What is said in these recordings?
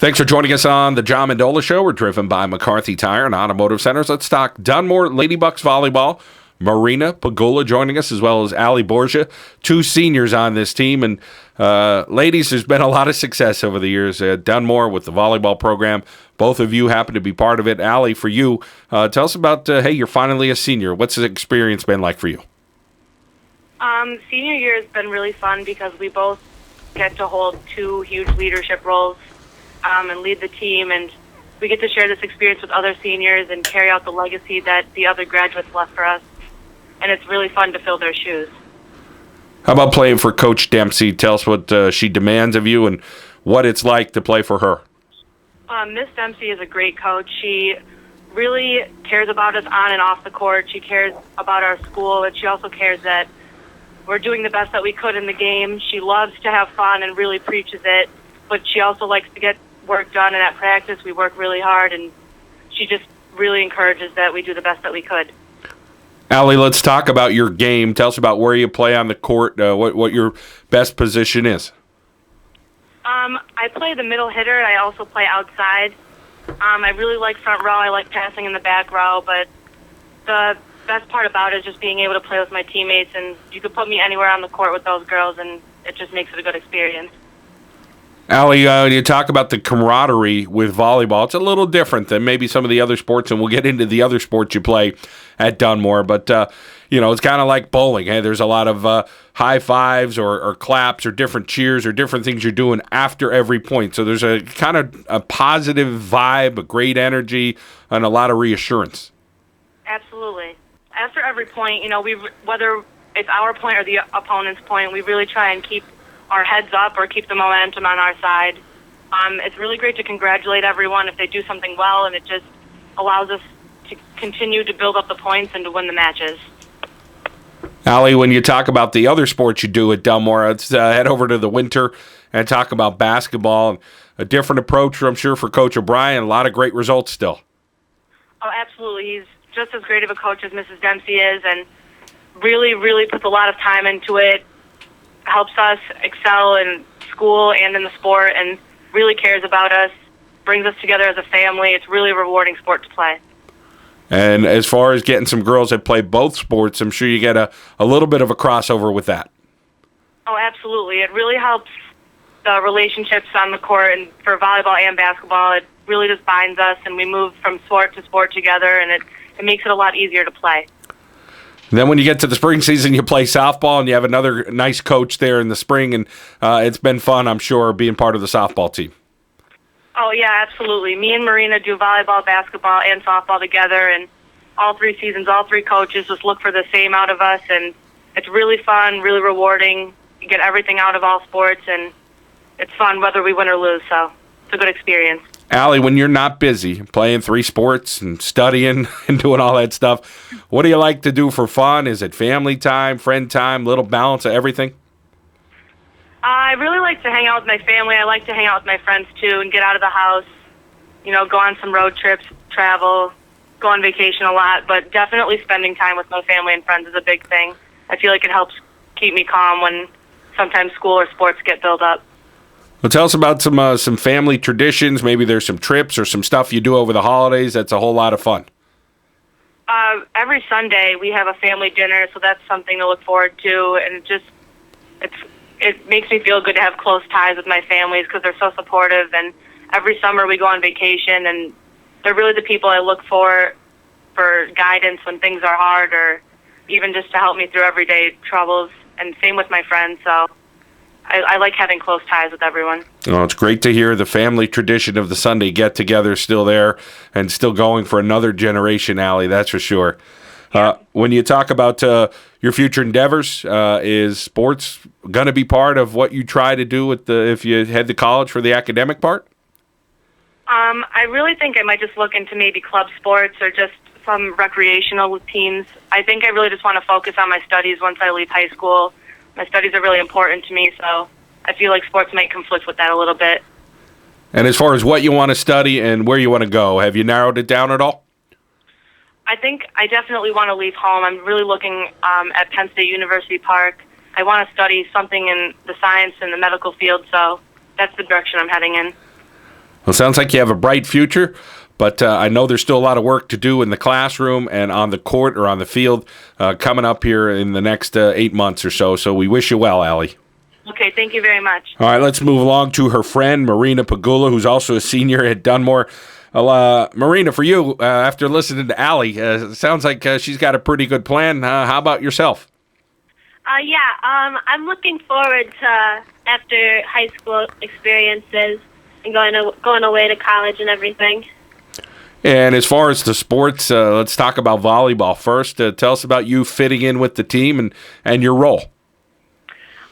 Thanks for joining us on the John Mendola Show. We're driven by McCarthy Tire and Automotive Centers. Let's talk Dunmore Ladybucks volleyball. Marina Pegula joining us, as well as Allie Borgia, two seniors on this team. And ladies, there's been a lot of success over the years at Dunmore with the volleyball program. Both of you happen to be part of it. Allie, for you, tell us about, hey, you're finally a senior. What's the experience been like for you? Senior year has been really fun because we both get to hold two huge leadership roles and lead the team, and we get to share this experience with other seniors and carry out the legacy that the other graduates left for us. And it's really fun to fill their shoes. How about playing for Coach Dempsey? Tell us what she demands of you and what it's like to play for her. Miss Dempsey is a great coach. She really cares about us on and off the court. She cares about our school, and she also cares that we're doing the best that we could in the game. She loves to have fun and really preaches it, but she also likes to get work done, and at practice we work really hard, and she just really encourages that we do the best that we could. Allie, let's talk about your game. Tell us about where you play on the court, what your best position is. I play the middle hitter, and I also play outside. I really like front row. I like passing in the back row, but the best part about it is just being able to play with my teammates, and you could put me anywhere on the court with those girls, and it just makes it a good experience. Allie, when you talk about the camaraderie with volleyball, it's a little different than maybe some of the other sports, and we'll get into the other sports you play at Dunmore, but it's kind of like bowling. Hey, there's a lot of high fives or claps or different cheers or different things you're doing after every point. So there's a kind of a positive vibe, a great energy, and a lot of reassurance. Absolutely. After every point, whether it's our point or the opponent's point, we really try and keep our heads up or keep the momentum on our side. It's really great to congratulate everyone if they do something well, and it just allows us to continue to build up the points and to win the matches. Allie, when you talk about the other sports you do at Dunmore, let's head over to the winter and talk about basketball. And a different approach, I'm sure, for Coach O'Brien. A lot of great results still. Oh, absolutely. He's just as great of a coach as Mrs. Dempsey is, and really, really puts a lot of time into it, helps us excel in school and in the sport, and really cares about us, brings us together as a family. It's really a rewarding sport to play. And as far as getting some girls that play both sports, I'm sure you get a little bit of a crossover with that. Oh, absolutely. It really helps the relationships on the court, and for volleyball and basketball, it really just binds us, and we move from sport to sport together, and it makes it a lot easier to play. And then when you get to the spring season, you play softball, and you have another nice coach there in the spring, and it's been fun, I'm sure, being part of the softball team. Oh, yeah, absolutely. Me and Marina do volleyball, basketball, and softball together, and all 3 seasons, all 3 coaches just look for the same out of us, and it's really fun, really rewarding. You get everything out of all sports, and it's fun whether we win or lose, so it's a good experience. Allie, when you're not busy playing 3 sports and studying and doing all that stuff, what do you like to do for fun? Is it family time, friend time, little balance of everything? I really like to hang out with my family. I like to hang out with my friends, too, and get out of the house, go on some road trips, travel, go on vacation a lot, but definitely spending time with my family and friends is a big thing. I feel like it helps keep me calm when sometimes school or sports get built up. Well, tell us about some family traditions. Maybe there's some trips or some stuff you do over the holidays. That's a whole lot of fun. Every Sunday we have a family dinner, so that's something to look forward to, and it makes me feel good to have close ties with my families because they're so supportive. And every summer we go on vacation, and they're really the people I look for guidance when things are hard, or even just to help me through everyday troubles. And same with my friends, so I like having close ties with everyone. Oh, it's great to hear the family tradition of the Sunday get-together still there and still going for another generation, Allie, that's for sure. Yeah. When you talk about your future endeavors, is sports going to be part of what you try to do if you head to college for the academic part? I really think I might just look into maybe club sports or just some recreational teams. I think I really just want to focus on my studies once I leave high school. My studies are really important to me, so I feel like sports might conflict with that a little bit. And as far as what you want to study and where you want to go, have you narrowed it down at all? I think I definitely want to leave home. I'm really looking at Penn State University Park. I want to study something in the science and the medical field, so that's the direction I'm heading in. Well, sounds like you have a bright future, but I know there's still a lot of work to do in the classroom and on the court or on the field coming up here in the next 8 months or so. So we wish you well, Allie. Okay, thank you very much. All right, let's move along to her friend, Marina Pegula, who's also a senior at Dunmore. Marina, for you, after listening to Allie, sounds like she's got a pretty good plan. How about yourself? I'm looking forward to after high school experiences and going away to college and everything. And as far as the sports, let's talk about volleyball first. Tell us about you fitting in with the team and your role.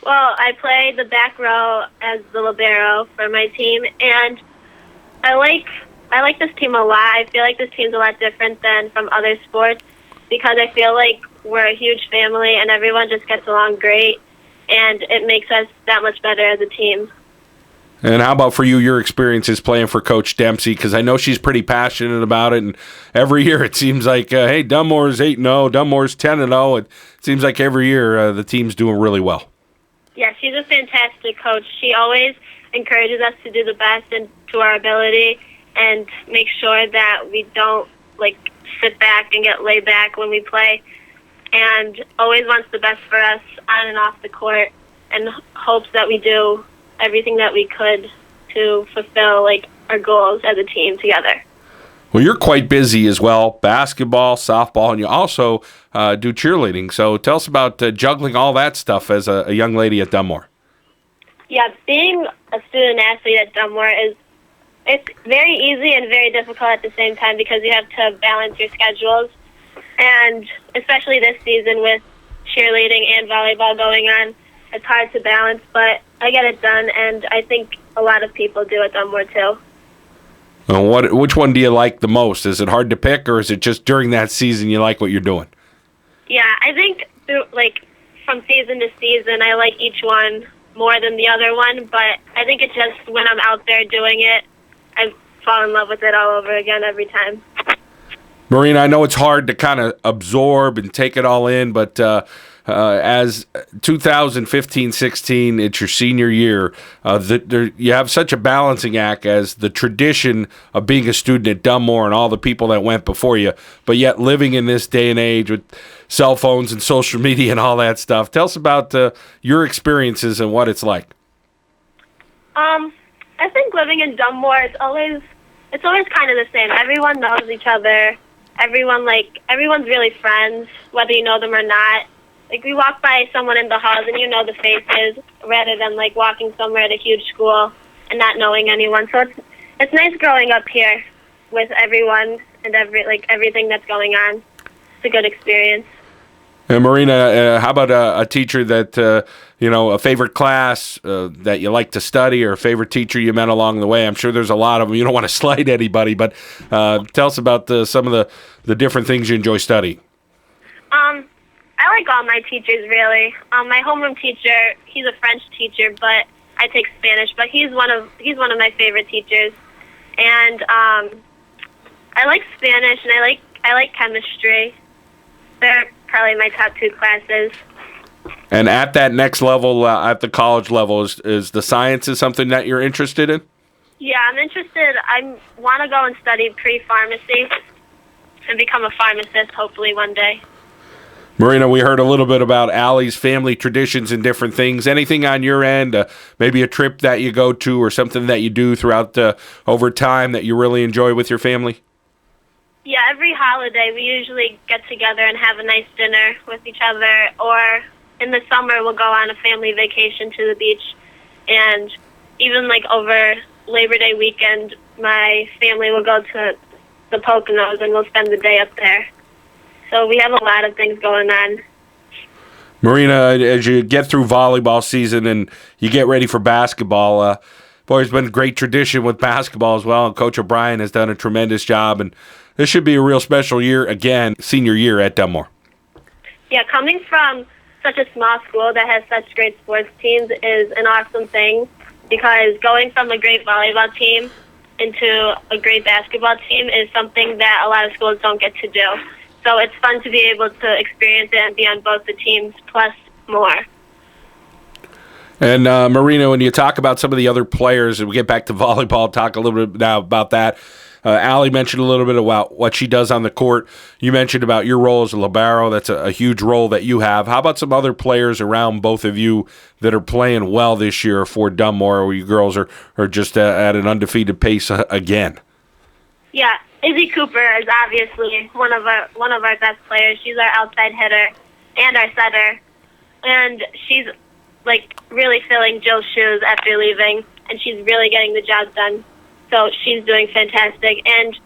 Well, I play the back row as the libero for my team, and I like this team a lot. I feel like this team's a lot different than from other sports because I feel like we're a huge family and everyone just gets along great, and it makes us that much better as a team. And how about for you, your experiences playing for Coach Dempsey? Because I know she's pretty passionate about it, and every year it seems like, hey, Dunmore's 8-0, Dunmore's 10-0. It seems like every year the team's doing really well. Yeah, she's a fantastic coach. She always encourages us to do the best and to our ability and make sure that we don't, sit back and get laid back when we play, and always wants the best for us on and off the court and hopes that we do everything that we could to fulfill, our goals as a team together. Well, you're quite busy as well, basketball, softball, and you also do cheerleading. So tell us about juggling all that stuff as a young lady at Dunmore. Yeah, being a student athlete at Dunmore it's very easy and very difficult at the same time because you have to balance your schedules. And especially this season with cheerleading and volleyball going on, it's hard to balance, but I get it done, and I think a lot of people do at Dunmore too. Which one do you like the most? Is it hard to pick, or is it just during that season you like what you're doing? Yeah, I think from season to season, I like each one more than the other one, but I think it's just when I'm out there doing it, I fall in love with it all over again every time. Marina, I know it's hard to kind of absorb and take it all in, but as 2015-16, it's your senior year. You have such a balancing act as the tradition of being a student at Dunmore and all the people that went before you, but yet living in this day and age with cell phones and social media and all that stuff. Tell us about your experiences and what it's like. I think living in Dunmore, it's always kind of the same. Everyone knows each other. Everyone's really friends, whether you know them or not. We walk by someone in the halls and you know the faces, rather than walking somewhere at a huge school and not knowing anyone. So it's nice growing up here with everyone and everything that's going on. It's a good experience. And Marina, how about a teacher that a favorite class that you like to study, or a favorite teacher you met along the way? I'm sure there's a lot of them. You don't want to slight anybody, but tell us about some of the different things you enjoy studying. I like all my teachers, really. My homeroom teacher, he's a French teacher, but I take Spanish. But he's one of my favorite teachers, and I like Spanish and I like chemistry. They're probably my top two classes. And at that next level, at the college level, is the sciences something that you're interested in? Yeah, I'm interested. I want to go and study pre-pharmacy and become a pharmacist, hopefully one day. Marina, we heard a little bit about Allie's family traditions and different things. Anything on your end, maybe a trip that you go to or something that you do throughout over time that you really enjoy with your family? Yeah, every holiday we usually get together and have a nice dinner with each other, or in the summer we'll go on a family vacation to the beach, and even over Labor Day weekend, my family will go to the Poconos and we'll spend the day up there. So we have a lot of things going on. Marina, as you get through volleyball season and you get ready for basketball, there's been great tradition with basketball as well, and Coach O'Brien has done a tremendous job, and this should be a real special year again, senior year at Dunmore. Yeah, coming from such a small school that has such great sports teams is an awesome thing, because going from a great volleyball team into a great basketball team is something that a lot of schools don't get to do. So it's fun to be able to experience it and be on both the teams, plus more. And Marina, when you talk about some of the other players, and we get back to volleyball, talk a little bit now about that. Allie mentioned a little bit about what she does on the court. You mentioned about your role as a libero. That's a huge role that you have. How about some other players around both of you that are playing well this year for Dunmore, where you girls are just at an undefeated pace again? Yeah, Izzy Cooper is obviously one of our best players. She's our outside hitter and our setter, and she's like really filling Jill's shoes after leaving, and she's really getting the job done. So she's doing fantastic. And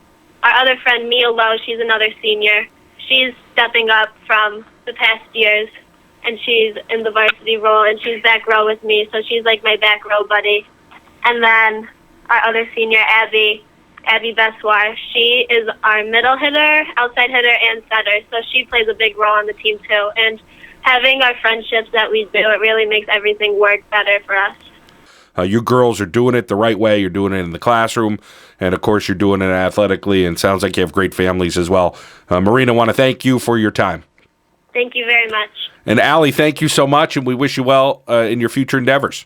our other friend, Mia Lowe, she's another senior. She's stepping up from the past years, and she's in the varsity role, and she's back row with me, so she's like my back row buddy. And then our other senior, Abby Beswar, she is our middle hitter, outside hitter, and setter, so she plays a big role on the team too. And having our friendships that we do, it really makes everything work better for us. You girls are doing it the right way. You're doing it in the classroom, and, of course, you're doing it athletically, and sounds like you have great families as well. Marina, I want to thank you for your time. Thank you very much. And, Allie, thank you so much, and we wish you well in your future endeavors.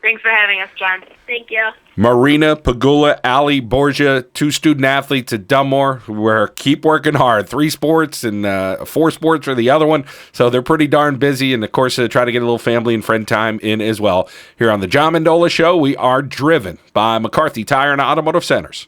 Thanks for having us, John. Thank you. Marina Pegula, Allie Borgia, 2 student athletes at Dunmore who keep working hard. 3 sports and 4 sports for the other one. So they're pretty darn busy. And, of course, try to get a little family and friend time in as well. Here on the John Mendola Show, we are driven by McCarthy Tire and Automotive Centers.